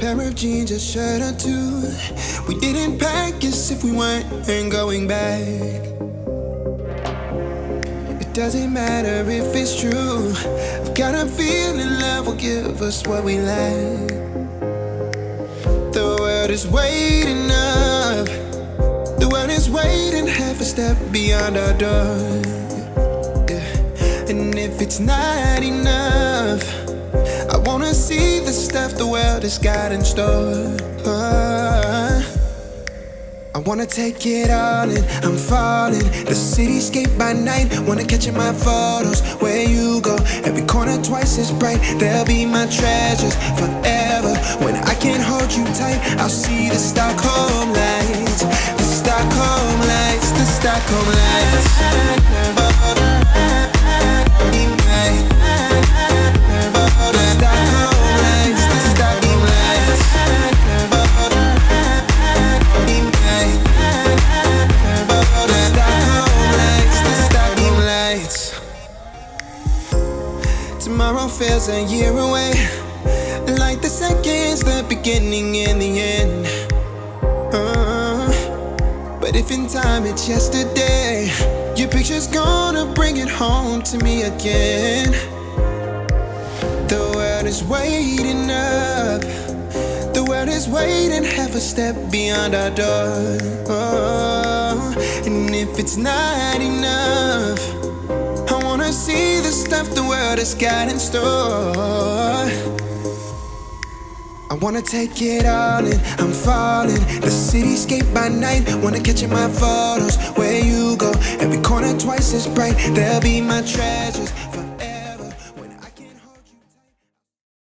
pair of jeans, a shirt or two. We didn't pack as if we weren't going back. It doesn't matter if it's true. I've got a feeling love will give us what we lack. The world is waiting up. The world is waiting half a step beyond our door. Yeah. And if it's not enough, I wanna see the stuff the world has got in store. I wanna take it all in, I'm falling. The cityscape by night, wanna catch in my photos. Where you go, every corner twice as bright. They'll be my treasures forever. When I can't hold you tight, I'll see the Stockholm lights. The Stockholm lights, the Stockholm lights. Tomorrow feels a year away, like the seconds, the beginning and the end. But if in time it's yesterday, your picture's gonna bring it home to me again. The world is waiting up. The world is waiting half a step beyond our door. And if it's not enough, I wanna see the stuff the world has got in store. I wanna take it all in, I'm falling. The cityscape by night, wanna catch in my photos. Where you go, every corner twice as bright. They'll be my treasures